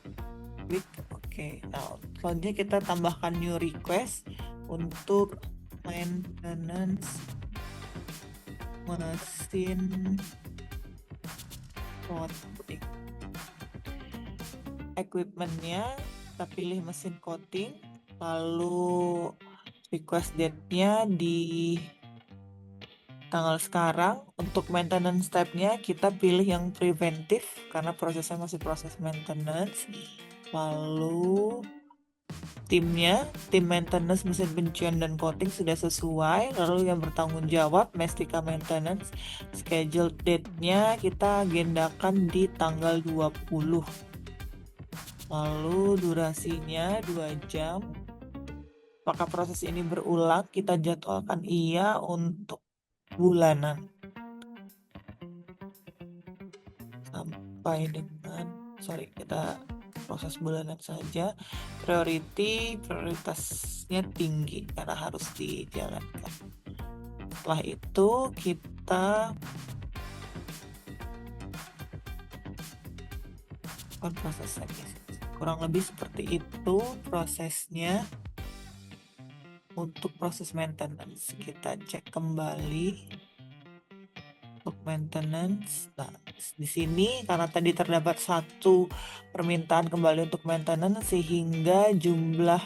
klik. Oke, nah selanjutnya kita tambahkan new request untuk maintenance mesin coating. Equipment-nya kita pilih mesin coating, lalu request date-nya di tanggal sekarang. Untuk maintenance type-nya kita pilih yang preventif karena prosesnya masih proses maintenance. Lalu tim maintenance mesin pencucian dan coating sudah sesuai. Lalu yang bertanggung jawab Mestika Maintenance, schedule date-nya kita agendakan di tanggal 20 Lalu durasinya 2 jam. Apakah proses ini berulang? Kita jadwalkan iya untuk bulanan. Sampai dengan, kita proses bulanan saja. Prioritasnya tinggi karena harus dijalankan. Setelah itu kita proses lagi. Kurang lebih seperti itu prosesnya. Untuk proses maintenance kita cek kembali untuk maintenance. Nah, di sini karena tadi terdapat satu permintaan kembali untuk maintenance sehingga jumlah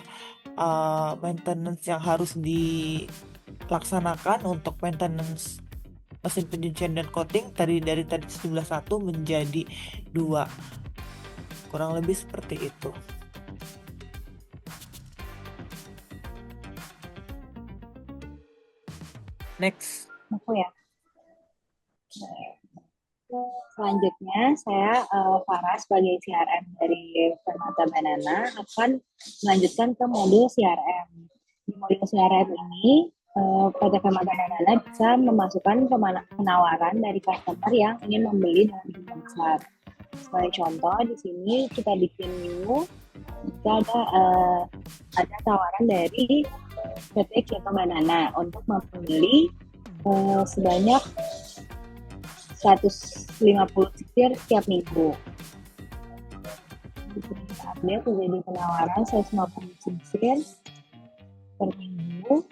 maintenance yang harus dilaksanakan untuk maintenance mesin pencucian dan coating dari tadi jumlah 1 menjadi 2. Kurang lebih seperti itu. Next. Aku ya. Selanjutnya saya Farah sebagai CRM dari Permata Banana akan melanjutkan ke modul CRM. Di modul CRM ini PT Permata Banana bisa memasukkan penawaran dari customer yang ingin membeli dalam jumlah besar. Sebagai contoh di sini kita bikin new, kita ada tawaran dari PT Kyoto Banana untuk membeli sebanyak 150 setir setiap minggu. Kita update menjadi penawaran 150 setir per minggu.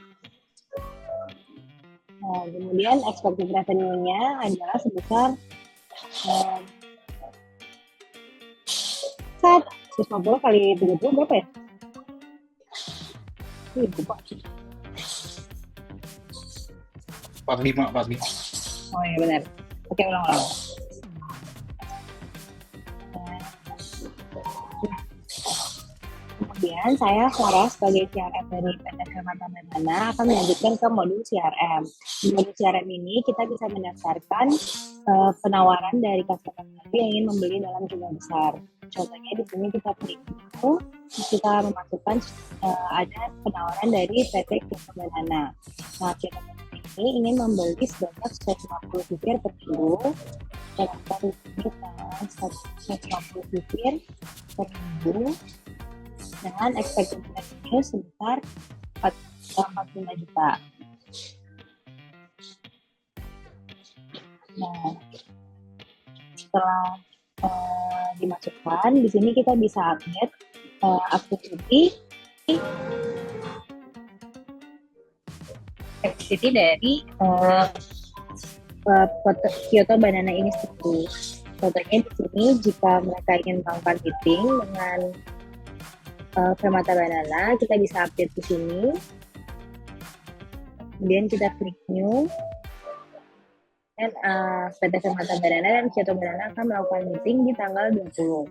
Nah, kemudian expected revenue-nya adalah sebesar 150 kali 30 berapa ya? Lupa. 45. Oh iya benar. Oke, ulang-ulang. Kemudian saya Farah sebagai CRM dari PT Permata Banana akan melanjutkan ke modul CRM. Di modul CRM ini kita bisa mendaftarkan penawaran dari customer yang ingin membeli dalam jumlah besar. Contohnya di sini kita preview, kita memasukkan ada penawaran dari PT Kyoto Banana. Nah, Kyoto Banana ini ingin membeli sebanyak 150 setir per minggu. Dan kita di sini 150 setir per minggu dengan expected revenue sebesar 45 juta. Nah, setelah dimasukkan, di sini kita bisa update activity dari Kyoto Banana ini sendiri. Contohnya di sini jika mereka ingin melakukan meeting dengan Permata Banana, kita bisa update di sini. Kemudian kita klik new. Dan PT Permata Banana dan Kyoto Banana akan melakukan meeting di tanggal 20.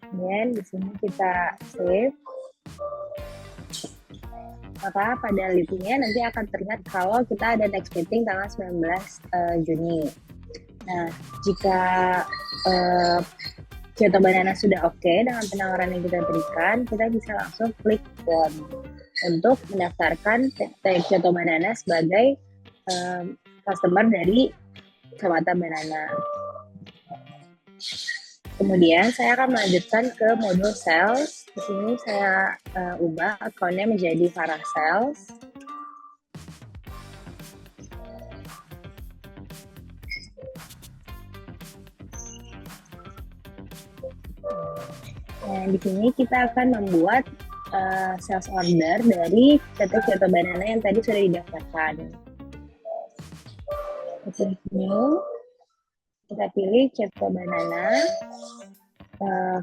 Kemudian di sini kita save. Maka pada linknya nanti akan terlihat kalau kita ada next meeting tanggal 19 Juni. Nah, jika Kyoto Banana sudah oke dengan penawaran yang kita berikan, kita bisa langsung klik form untuk mendaftarkan Kyoto Banana sebagai customer dari Permata Banana. Kemudian saya akan melanjutkan ke modul sales. Di sini saya ubah akunnya menjadi Farah Sales. Nah, di sini kita akan membuat sales order dari PT Kyoto Banana yang tadi sudah didaftarkan. Klik new, kita pilih Kyoto Banana.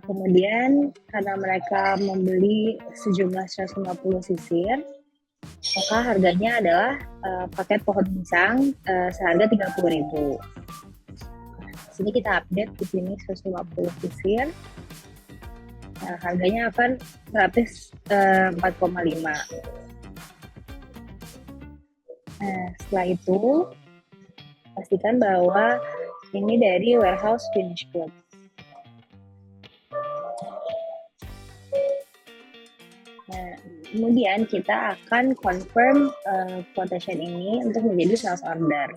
Kemudian karena mereka membeli sejumlah 150 sisir, maka harganya adalah paket pohon pisang seharga 30.000. Sini kita update di sini 150 sisir. Nah, harganya akan 4,5. Nah, setelah itu pastikan bahwa ini dari warehouse finish goods. Nah, kemudian kita akan confirm quotation ini untuk menjadi sales order.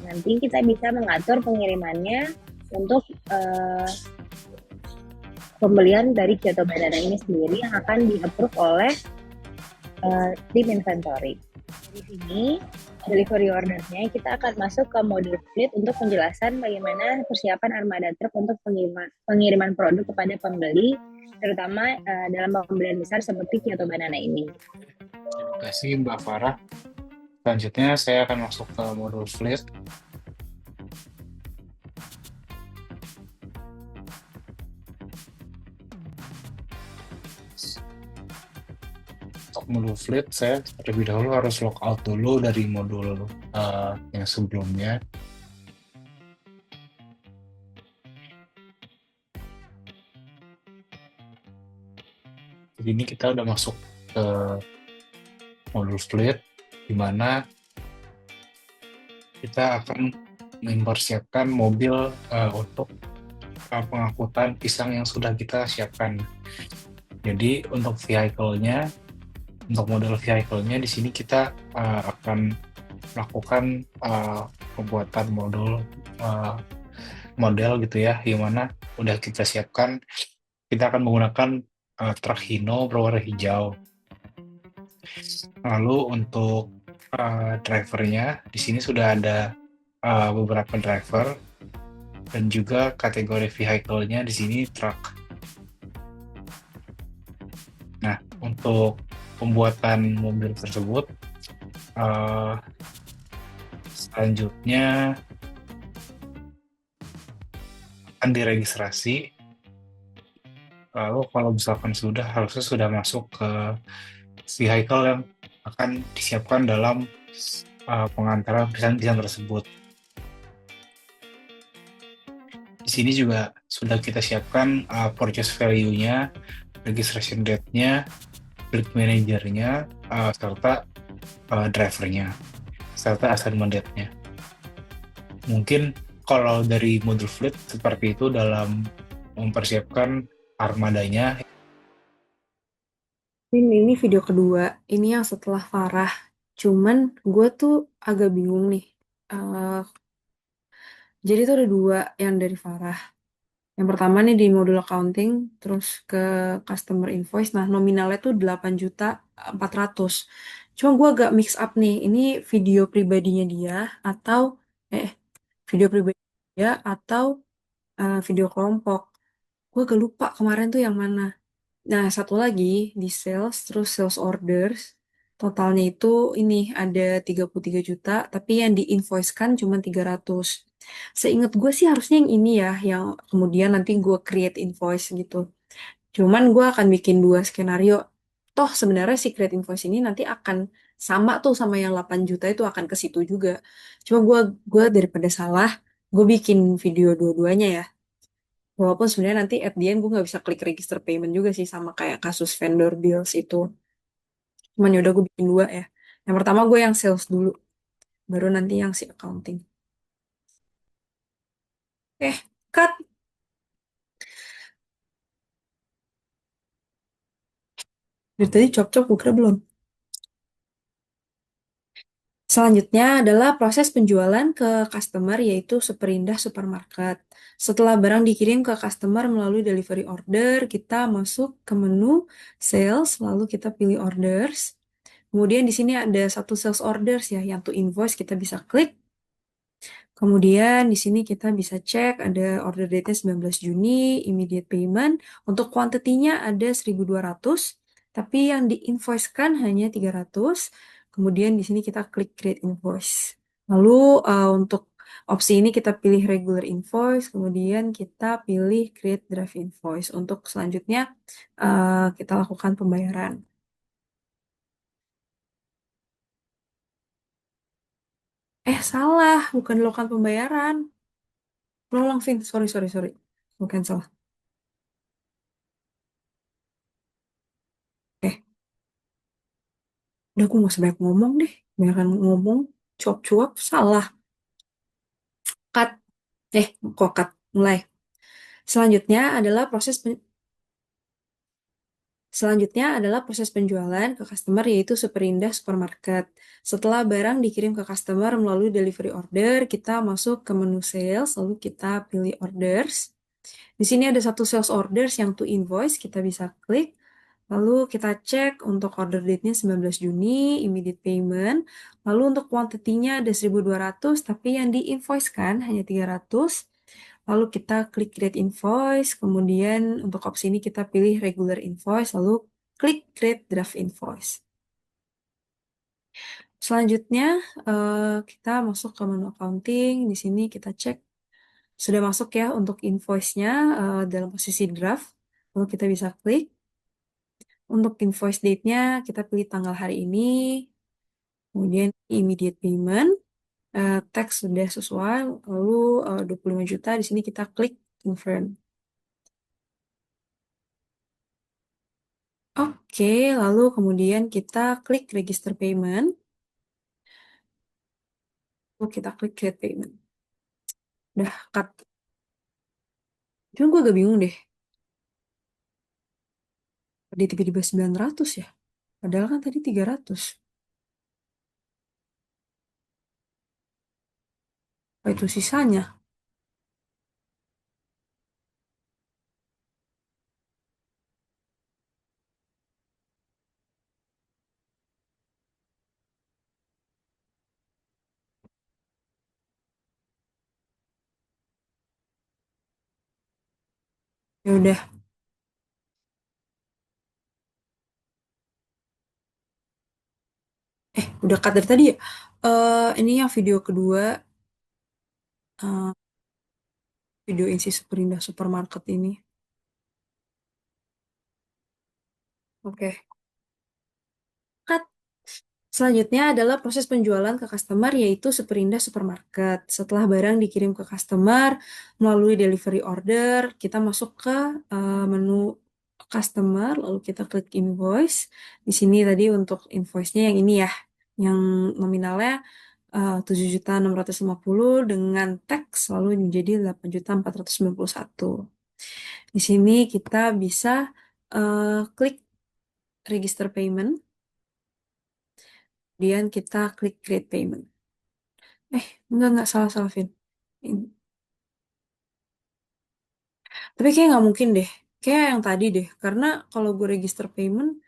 Nanti kita bisa mengatur pengirimannya untuk pembelian dari Kyoto Banana ini sendiri yang akan di-approve oleh tim inventory. Di sini, delivery ordernya kita akan masuk ke modul fleet untuk penjelasan bagaimana persiapan armada truk untuk pengiriman produk kepada pembeli, terutama dalam pembelian besar seperti Kyoto Banana ini. Terima kasih Mbak Farah. Selanjutnya saya akan masuk ke modul fleet. Untuk modul fleet, saya terlebih dahulu harus logout dulu dari modul yang sebelumnya. Jadi ini kita udah masuk ke modul fleet, di mana kita akan mempersiapkan mobil untuk pengangkutan pisang yang sudah kita siapkan. Jadi untuk vehicle-nya, untuk model vehicle-nya di sini kita akan melakukan pembuatan model gitu ya, yang mana udah kita siapkan. Kita akan menggunakan truk Hino berwarna hijau. Lalu untuk drivernya di sini sudah ada beberapa driver dan juga kategori vehicle-nya di sini truk. Nah, untuk pembuatan mobil tersebut selanjutnya akan diregistrasi. Lalu kalau misalkan harusnya sudah masuk ke vehicle yang akan disiapkan dalam pengantaran pisang-pisang tersebut. Di sini juga sudah kita siapkan purchase value-nya, registration date-nya, fleet manager-nya, serta driver-nya, serta assignment date-nya. Mungkin kalau dari modul fleet seperti itu dalam mempersiapkan armadanya. Ini video kedua, ini yang setelah Farah. Cuman gue tuh agak bingung nih. Jadi tuh ada dua yang dari Farah. Yang pertama nih di modul accounting, terus ke customer invoice. Nah, nominalnya tuh 8.400.000. Cuma gue agak mix up nih. Ini video pribadinya dia atau video pribadi dia atau video kelompok. Gue agak lupa kemarin tuh yang mana. Nah, satu lagi di sales, terus sales orders, totalnya itu ini ada 33 juta, tapi yang diinvoicekan cuma 300. Seingat gue sih harusnya yang ini ya, yang kemudian nanti gue create invoice gitu. Cuman gue akan bikin dua skenario. Toh sebenarnya si create invoice ini nanti akan sama tuh sama yang 8 juta itu akan ke situ juga. Cuma gue daripada salah, gue bikin video dua-duanya ya. Walaupun sebenarnya nanti at the end gue nggak bisa klik register payment juga sih sama kayak kasus vendor deals itu. Cuman yaudah gue bikin dua ya. Yang pertama gue yang sales dulu, baru nanti yang si accounting. Cut. Dari tadi cop-cop gue kira belum. Selanjutnya adalah proses penjualan ke customer yaitu Superindah Supermarket. Setelah barang dikirim ke customer melalui delivery order, kita masuk ke menu sales, lalu kita pilih orders. Kemudian di sini ada satu sales orders ya, yang to invoice kita bisa klik. Kemudian di sini kita bisa cek ada order date-nya 19 Juni, immediate payment. Untuk quantity-nya ada 1.200, tapi yang di-invoice-kan hanya 300. Kemudian di sini kita klik create invoice. Lalu untuk opsi ini kita pilih regular invoice, kemudian kita pilih create draft invoice. Untuk selanjutnya kita lakukan pembayaran. Salah, bukan lakukan pembayaran. Ulang, Vin. Sorry. Gue cancel. Udah gue gak usah banyak ngomong deh. Banyak ngomong, cuap-cuap, salah. Cut. Kok cut? Mulai. Selanjutnya adalah Selanjutnya adalah proses penjualan ke customer yaitu Superindah Supermarket. Setelah barang dikirim ke customer melalui delivery order, kita masuk ke menu sales, lalu kita pilih orders. Di sini ada satu sales orders yang to invoice, kita bisa klik. Lalu kita cek untuk order date-nya 19 Juni, immediate payment. Lalu untuk quantity-nya ada 1.200, tapi yang di-invoice kan hanya 300. Lalu kita klik create invoice, kemudian untuk opsi ini kita pilih regular invoice, lalu klik create draft invoice. Selanjutnya kita masuk ke menu accounting, di sini kita cek sudah masuk ya untuk invoice-nya dalam posisi draft, lalu kita bisa klik. Untuk invoice date-nya kita pilih tanggal hari ini, kemudian immediate payment, tax sudah sesuai, lalu 25 juta, di sini kita klik confirm. Oke, lalu kemudian kita klik register payment. Lalu kita klik create payment. Udah cut. Cuma gue agak bingung deh. Dia tiba-tiba 900 ya? Padahal kan tadi 300. Apa itu sisanya? Ya udah. Udah cut dari tadi ya? Ini yang video kedua. Video isi Superindah Supermarket ini. Oke. Cut. Selanjutnya adalah proses penjualan ke customer yaitu Superindah Supermarket. Setelah barang dikirim ke customer melalui delivery order, kita masuk ke menu customer, lalu kita klik invoice. Di sini tadi untuk invoice-nya yang ini ya, yang nominalnya 7.650 dengan tax lalu menjadi 8.491. Di sini kita bisa klik register payment. Kemudian kita klik create payment. Enggak, salah, Vin. Tapi kayak nggak mungkin deh. Kayak yang tadi deh. Karena kalau gue register payment,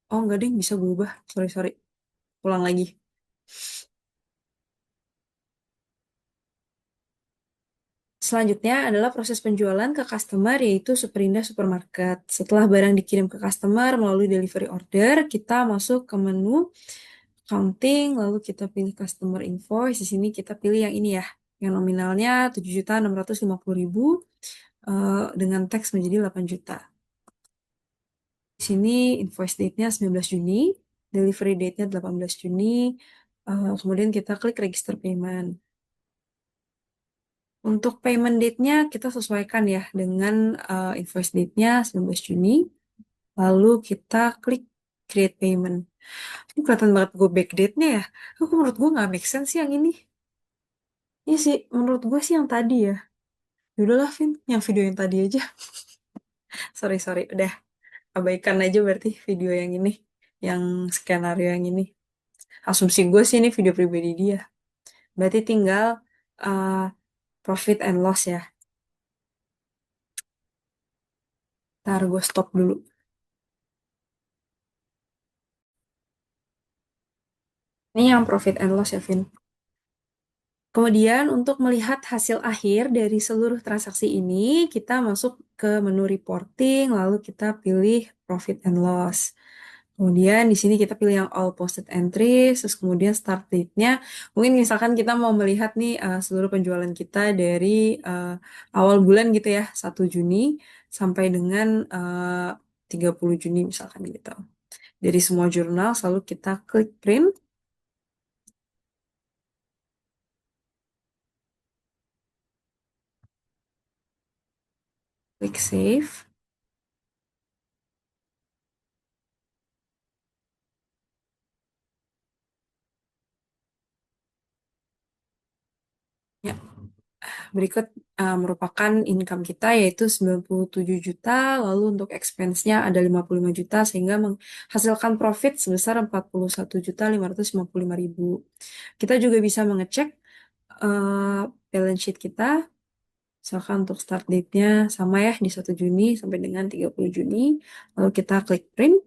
oh enggak deh, bisa gue ubah. Sorry. Pulang lagi. Selanjutnya adalah proses penjualan ke customer yaitu Superindah Supermarket. Setelah barang dikirim ke customer melalui delivery order, kita masuk ke menu accounting, lalu kita pilih customer invoice. Di sini kita pilih yang ini ya, yang nominalnya 7.650.000 dengan teks menjadi 8 juta. Di sini invoice date-nya 19 Juni, delivery date-nya 18 Juni, kemudian kita klik register payment. Untuk payment date-nya kita sesuaikan ya dengan invoice date-nya 19 Juni, lalu kita klik create payment. Ini kelihatan banget gue backdate-nya ya. Menurut gue nggak make sense yang ini. Iya sih, menurut gue sih yang tadi ya. Yaudahlah, Vin, yang video yang tadi aja. Sorry, udah abaikan aja berarti video yang ini, yang skenario yang ini. Asumsi gue sih ini video pribadi dia. Berarti tinggal profit and loss ya. Ntar gue stop dulu. Ini yang profit and loss ya, Vin. Kemudian untuk melihat hasil akhir dari seluruh transaksi ini, kita masuk ke menu reporting, lalu kita pilih profit and loss. Kemudian di sini kita pilih yang all posted entries, terus kemudian start date-nya. Mungkin misalkan kita mau melihat nih seluruh penjualan kita dari awal bulan gitu ya, 1 Juni sampai dengan 30 Juni misalkan gitu. Dari semua jurnal selalu kita klik print. Klik save. Ya, berikut merupakan income kita yaitu 97 juta, lalu untuk expense-nya ada 55 juta sehingga menghasilkan profit sebesar 41.555.000. Kita juga bisa mengecek balance sheet kita. Misalkan untuk start date-nya sama ya di 1 Juni sampai dengan 30 Juni. Lalu kita klik print.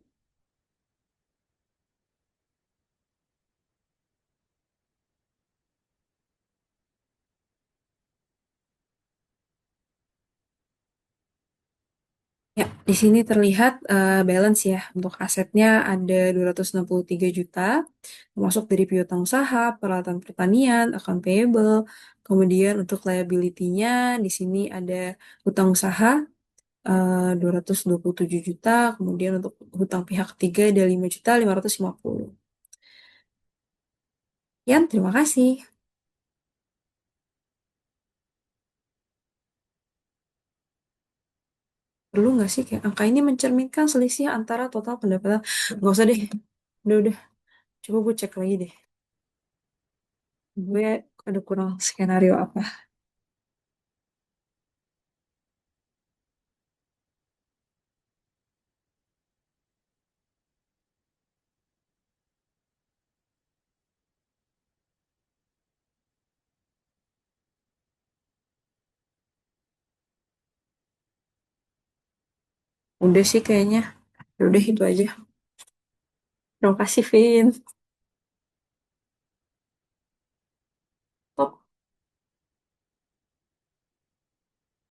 Ya, di sini terlihat balance ya. Untuk asetnya ada 263 juta, termasuk dari piutang usaha, peralatan pertanian, account payable. Kemudian untuk liability-nya di sini ada hutang usaha 227 juta, kemudian untuk hutang pihak ketiga ada 5.550.000. Ya, terima kasih. Perlu nggak sih kayak angka ini mencerminkan selisih antara total pendapatan? Nggak usah deh. Udah. Coba gue cek lagi deh. Gue ada kurang skenario apa. Udah sih kayaknya. Udah itu aja. Terima kasih, Vin.